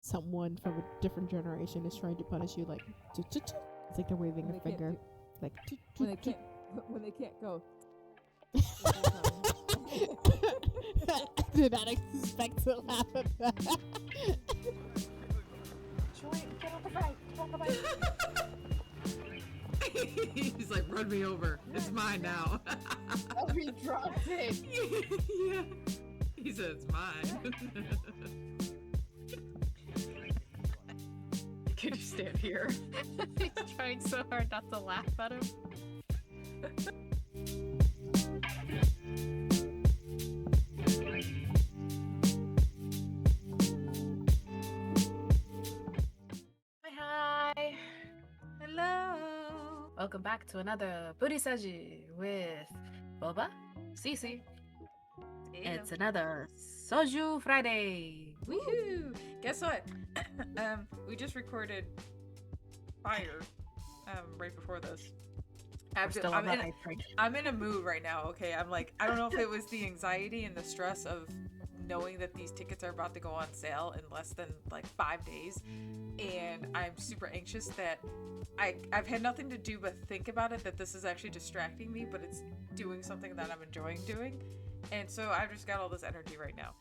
someone from a different generation is trying to punish you, like it's like they're waving a finger, like when they can't go. I did not expect to laugh at that. Get off the bike. Get off the bike. He's like, run me over. It's mine now. Oh, he dropped it. Yeah. He said it's mine. Could you stand here? He's trying so hard not to laugh at him. Hi. Hello. Welcome back to another Booty Saji with Boba, Cece. It's another Soju Friday. Woohoo! Guess what? We just recorded Fire right before this. I'm in a mood right now, okay? I'm like, I don't know if it was the anxiety and the stress of knowing that these tickets are about to go on sale in less than like 5 days, and I'm super anxious that I've had nothing to do but think about it, that this is actually distracting me, but it's doing something that I'm enjoying doing, and so I've just got all this energy right now.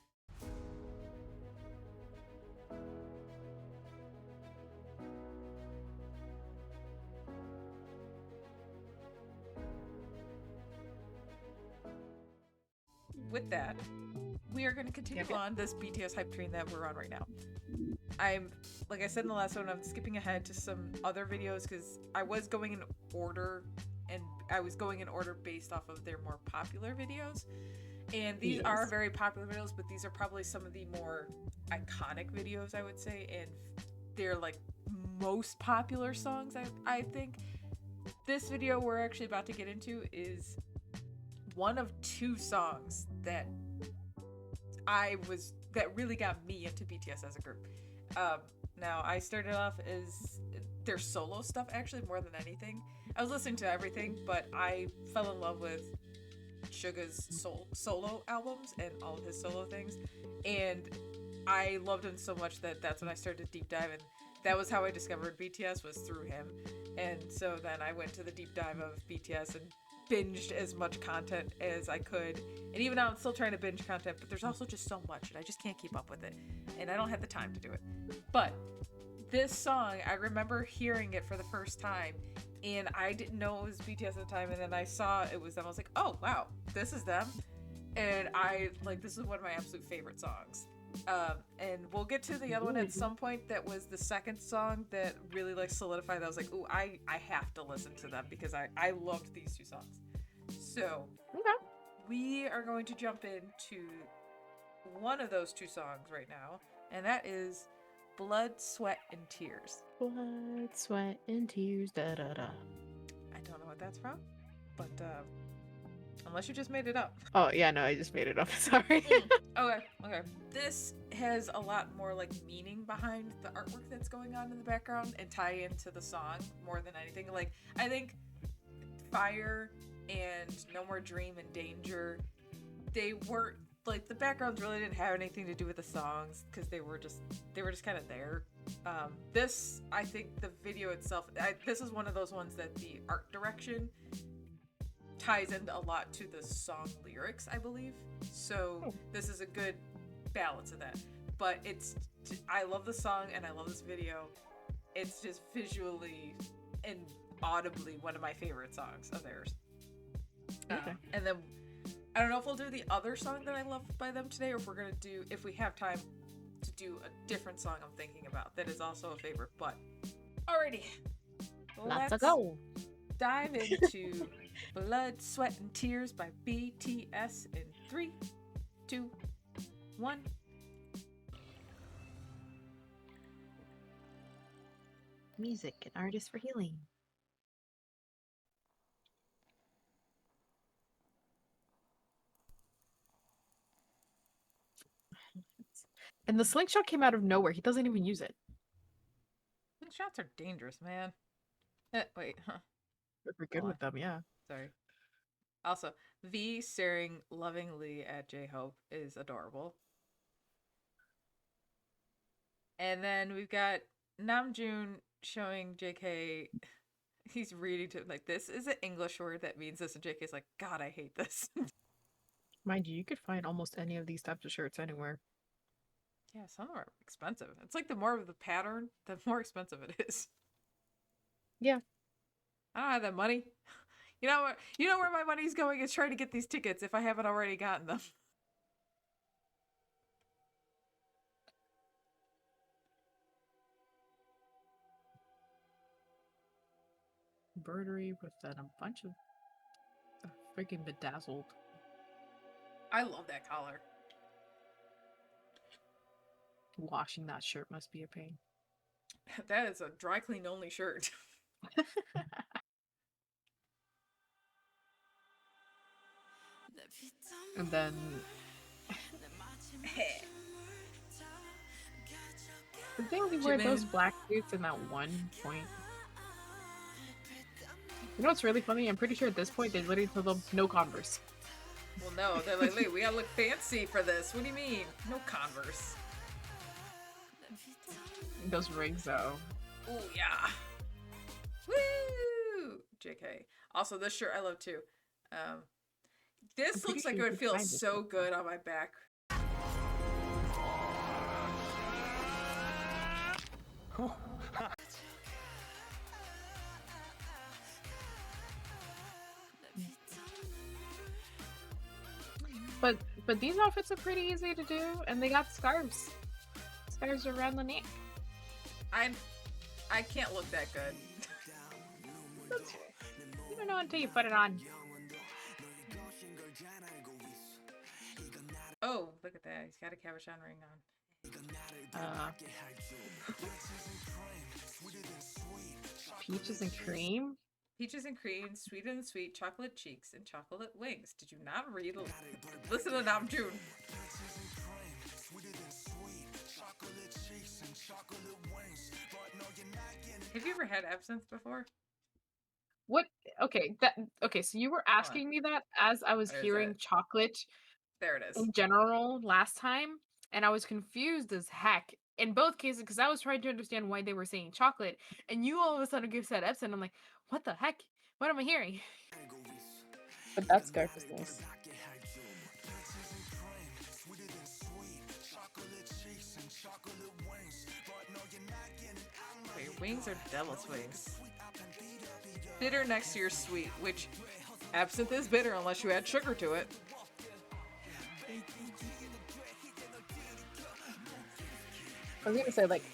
With that, we are going to continue on this BTS hype train that we're on right now. Like I said in the last one, I'm skipping ahead to some other videos because I was going in order, and I was going in order based off of their more popular videos. And these are very popular videos, but these are probably some of the more iconic videos, I would say, and they're like most popular songs, I think. This video we're actually about to get into is one of two songs that really got me into BTS as a group. Now, I started off as their solo stuff, actually, more than anything. I was listening to everything, but I fell in love with Suga's solo albums and all of his solo things, and I loved him so much that that's when I started deep dive, and that was how I discovered BTS, was through him. And so then I went to the deep dive of BTS and binged as much content as I could. And even now I'm still trying to binge content, but there's also just so much and I just can't keep up with it. And I don't have the time to do it. But this song, I remember hearing it for the first time, and I didn't know it was BTS at the time, and then I saw it was them. I was like, oh wow, this is them. And this is one of my absolute favorite songs. And we'll get to the other one at some point. That was the second song that really like solidified that. I was like, ooh, I have to listen to them because I loved these two songs. So we are going to jump into one of those two songs right now, and that is Blood, Sweat, and Tears. Blood, Sweat, and Tears, da da da. I don't know what that's from, but unless you just made it up. Oh yeah, no, I just made it up. Sorry. Okay. This has a lot more like meaning behind the artwork that's going on in the background and tie into the song more than anything. Like, I think Fire and No More Dream and Danger, they weren't like, the backgrounds really didn't have anything to do with the songs because they were just kind of there. This, I think the video itself, this is one of those ones that the art direction ties into a lot to the song lyrics, I believe. So this is a good balance of that. But I love the song and I love this video. It's just visually and audibly one of my favorite songs of theirs. Okay. And then I don't know if we'll do the other song that I love by them today, or if we're gonna do, if we have time, to do a different song I'm thinking about that is also a favorite. But alrighty, Let's go. Dive into Blood, Sweat, and Tears by BTS in 3, 2, 1. Music, an artist for healing. And the slingshot came out of nowhere. He doesn't even use it. Slingshots are dangerous, man. Wait, huh? We're good with them, yeah. Sorry. Also, V staring lovingly at J-Hope is adorable. And then we've got Namjoon showing JK. He's reading to like, this is an English word that means this, and JK's like, God, I hate this. Mind you, you could find almost any of these types of shirts anywhere. Yeah, some are expensive. It's like the more of the pattern, the more expensive it is. Yeah. I don't have that money. You know what? You know where my money's going is trying to get these tickets if I haven't already gotten them. Embroidery with then a bunch of freaking bedazzled. I love that collar. Washing that shirt must be a pain. That is a dry clean only shirt. And then did they only wear those black suits in that one point? You know what's really funny? I'm pretty sure at this point they literally told them no Converse. Well, no, they're like, "Wait, we gotta look fancy for this." What do you mean? No Converse. Those rings though. Oh yeah. Woo! JK. Also, this shirt I love too. This looks like it would feel so good on my back. But these outfits are pretty easy to do, and they got scarves. Scarves around the neck. I can't look that good. You don't know until you put it on. Oh, look at that. He's got a cabochon ring on. Peaches and cream? Peaches and cream, sweet and sweet, chocolate cheeks, and chocolate wings. Did you not read? Listen to Namjoon. Have you ever had absinthe before? What? Okay, so you were asking me that as I was hearing chocolate. There it is. In general, last time, and I was confused as heck in both cases because I was trying to understand why they were saying chocolate, and you all of a sudden give said absinthe. I'm like, what the heck? What am I hearing? But that scarf is nice. Wait, your wings are devil's wings. Bitter next to your sweet, which absinthe is bitter unless you add sugar to it. I was gonna say, like,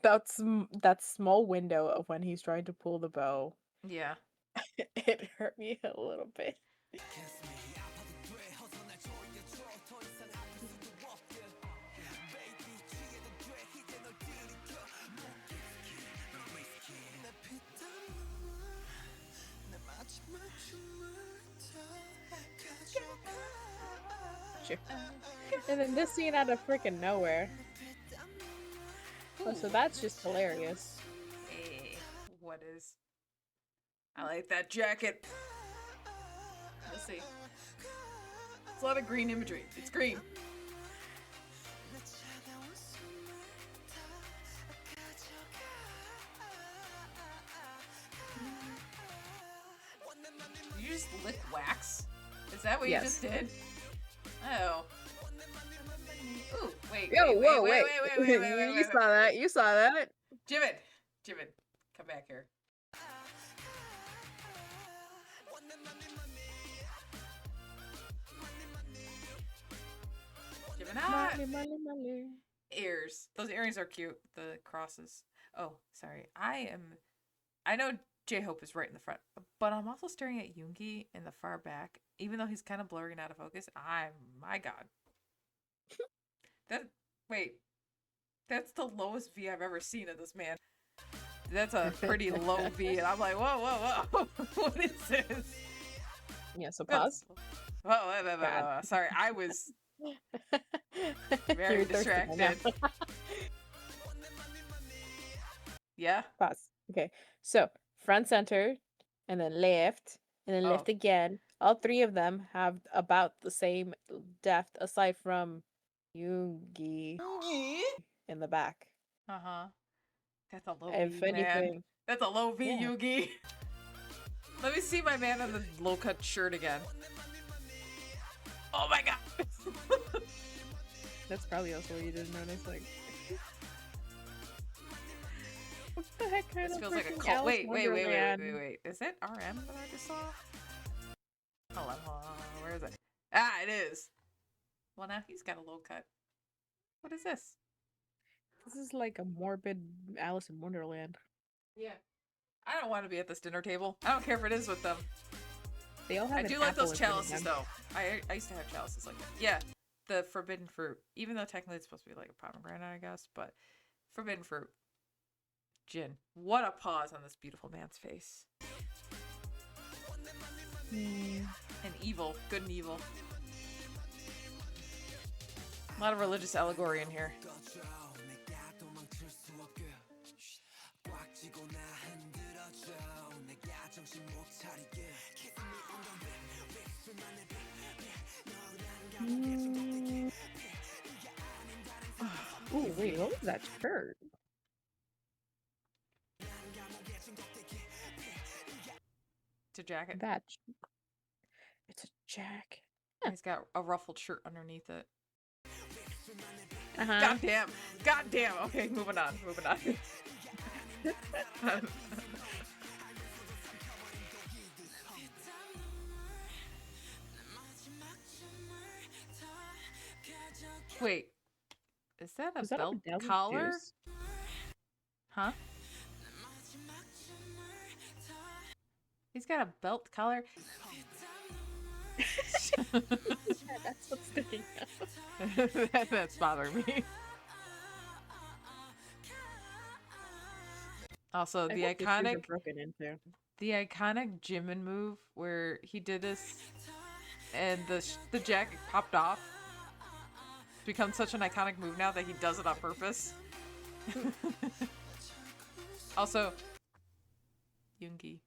that small window of when he's trying to pull the bow. Yeah. It hurt me a little bit. Sure. And then this scene out of freaking nowhere. Oh, so that's just hilarious. Hey, what is? I like that jacket. Let's see. It's a lot of green imagery. It's green. You just lick wax? Is that what you just did? Oh. Ooh, wait. You saw that. You saw that. Jimin, come back here. Jimin, ears. Those earrings are cute. The crosses. Oh, sorry. I know J-Hope is right in the front, but I'm also staring at Yoongi in the far back, even though he's kind of blurry and out of focus. My God. That's the lowest V I've ever seen of this man. That's a pretty low V, and I'm like, whoa. What is this? Yeah, so pause. Whoa. Sorry, I was very distracted. Yeah? Pause. Okay, so front center, and then left, and then left again. All three of them have about the same depth, aside from Yoongi in the back. Uh-huh. That's a low If V, man. anything, That's a low V, yeah. Yugi. Let me see my man in the low-cut shirt again. Oh my god! That's probably also what you didn't notice. Like, what the heck kind This of feels like a freaking cult. Alice Wait. Wonderland? Is it RM that I just saw? Hold on. Where is it? Ah, it is. Well, now he's got a low cut. What is this? This is like a morbid Alice in Wonderland. Yeah. I don't want to be at this dinner table. I don't care if it is with them. They all have I an do like apple those in front of chalices, them. though. I used to have chalices like that. Yeah. The forbidden fruit. Even though technically it's supposed to be like a pomegranate, I guess. But forbidden fruit. Gin. What a pause on this beautiful man's face. And evil. Good and evil. A lot of religious allegory in here. Ooh, wait, what was that shirt? It's a jacket. It's a jacket. He's got a ruffled shirt underneath it. Uh-huh. Goddamn. Goddamn. Okay, moving on. Wait. Is that a Was that belt Adele collar? juice? Huh? He's got a belt collar. Yeah, that's what's sticking out. That's bothering me. Also, I hope the shoes are broken into. the iconic Jimin move where he did this, and the jacket popped off. It's become such an iconic move now that he does it on purpose. Also, Yoongi.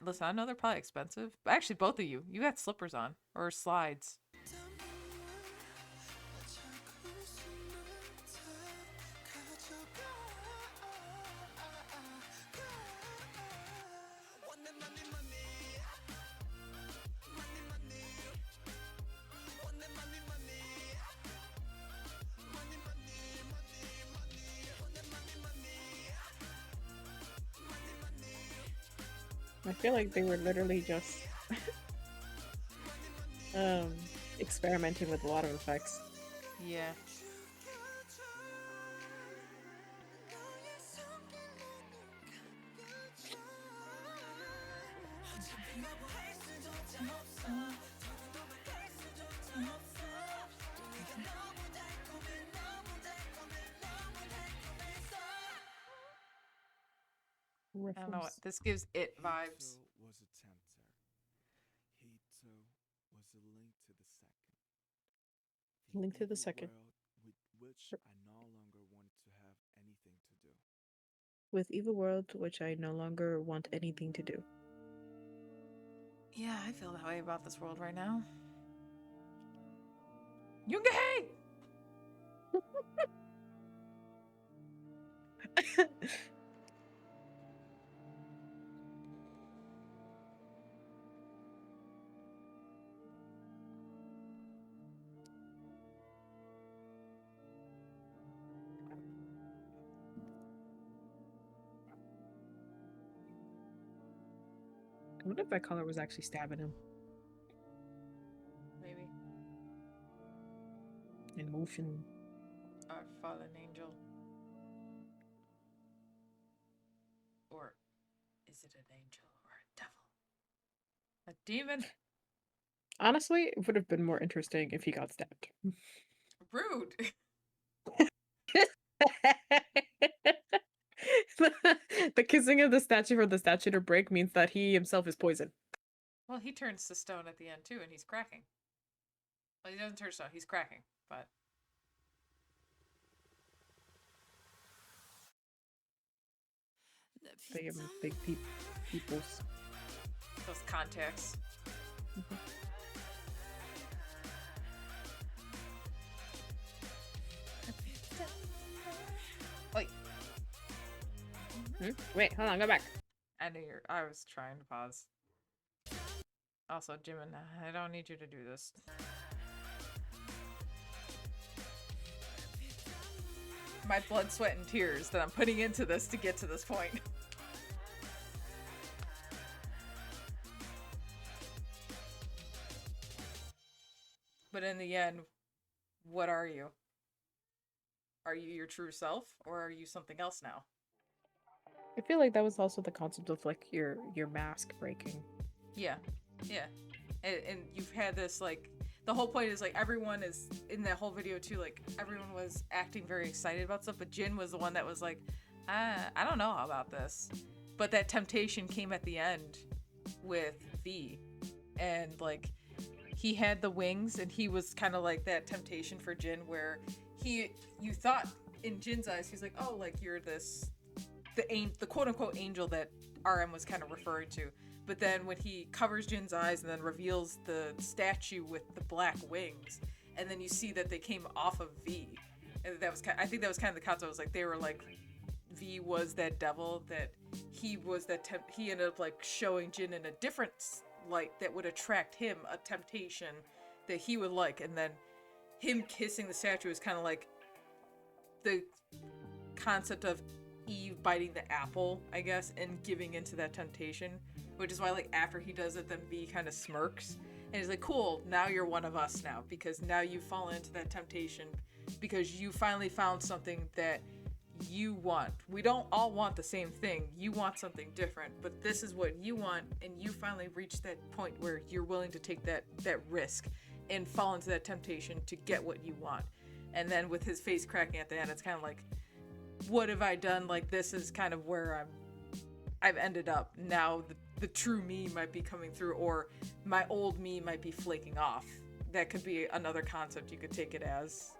Listen, I know they're probably expensive, but actually both of you got slippers on or slides. I feel like they were literally just experimenting with a lot of effects. Yeah. I don't know what this gives it vibes. Was a tempter. He too was a link to the second. Link to the evil second. World with which I no longer wanted to have anything to do. With Evil World, which I no longer want anything to do. Yeah, I feel that way about this world right now. Yoongi! I wonder if that color was actually stabbing him. Maybe. In motion. Our fallen angel. Or is it an angel or a devil? A demon? Honestly, it would have been more interesting if he got stabbed. Rude. The kissing of the statue for the statue to break means that he himself is poison. Well, he turns to stone at the end too, and he's cracking. Well, he doesn't turn to stone, he's cracking, but... They have big peoples. Those contacts. Wait. Wait, hold on, go back. I was trying to pause. Also, Jimin, I don't need you to do this. My blood, sweat, and tears that I'm putting into this to get to this point. But in the end, what are you? Are you your true self, or are you something else now? I feel like that was also the concept of like your mask breaking. Yeah, yeah. And you've had this, like, the whole point is, like, everyone is, in that whole video too, like, everyone was acting very excited about stuff, but Jin was the one that was like, I don't know about this. But that temptation came at the end with V. And, like, he had the wings, and he was kind of like that temptation for Jin, where you thought, in Jin's eyes, he's like, oh, like, you're the quote-unquote angel that RM was kind of referring to. But then when he covers Jin's eyes and then reveals the statue with the black wings, and then you see that they came off of V, and that was I think that was kind of the concept. It was like they were like, V was that devil, that he was that he ended up like showing Jin in a different light that would attract him, a temptation that he would like, and then him kissing the statue is kind of like the concept of Eve biting the apple, I guess, and giving into that temptation. Which is why, like, after he does it, then V kind of smirks. And he's like, cool, now you're one of us now. Because now you've fallen into that temptation. Because you finally found something that you want. We don't all want the same thing. You want something different. But this is what you want. And you finally reached that point where you're willing to take that risk. And fall into that temptation to get what you want. And then with his face cracking at the end, it's kind of like, what have I done? Like, this is kind of where I've ended up. Now the true me might be coming through, or my old me might be flaking off. That could be another concept you could take it as.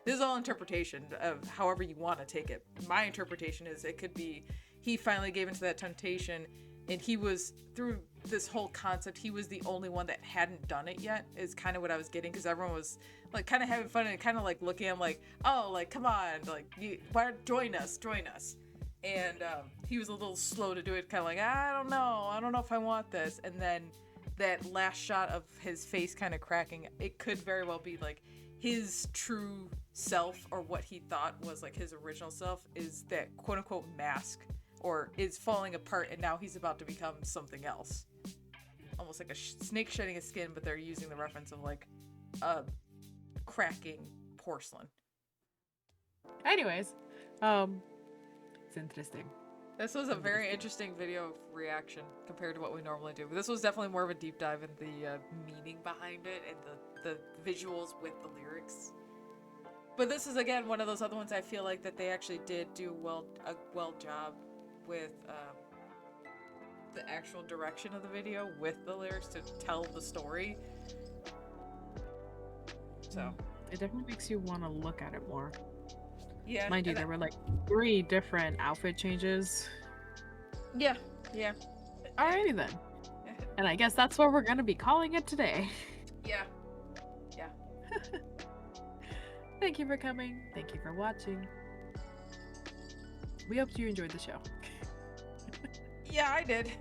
This is all interpretation of however you want to take it. My interpretation is it could be he finally gave into that temptation, and he was, through this whole concept, he was the only one that hadn't done it yet, is kind of what I was getting, because everyone was like kind of having fun and kind of like looking at him like, oh, like, come on, like, join us. And he was a little slow to do it, kind of like, I don't know if I want this. And then that last shot of his face kind of cracking, it could very well be like his true self, or what he thought was like his original self, is that quote unquote mask, or is falling apart, and now he's about to become something else. Almost like a snake shedding its skin, but they're using the reference of like a cracking porcelain. Anyways, it's interesting. This was a very interesting video reaction compared to what we normally do. But this was definitely more of a deep dive in the meaning behind it and the visuals with the lyrics. But this is, again, one of those other ones I feel like that they actually did do a well job with the actual direction of the video with the lyrics to tell the story. So It definitely makes you want to look at it more. yeah, Mind you, there were like 3 different outfit changes. yeah. Alrighty then. And I guess that's what we're gonna be calling it today. Yeah. Thank you for coming. Thank you for watching. We hope you enjoyed the show. Yeah, I did.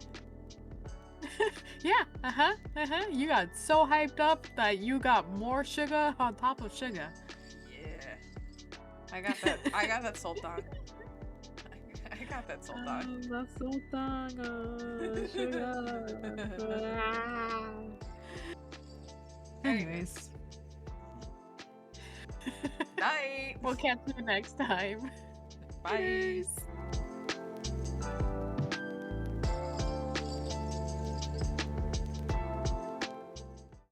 Yeah, You got so hyped up that you got more sugar on top of sugar. Yeah. I got that sultan. I got that sultan. That's sultan. Sugar. Anyways. Night. We'll catch you next time. Bye. Peace.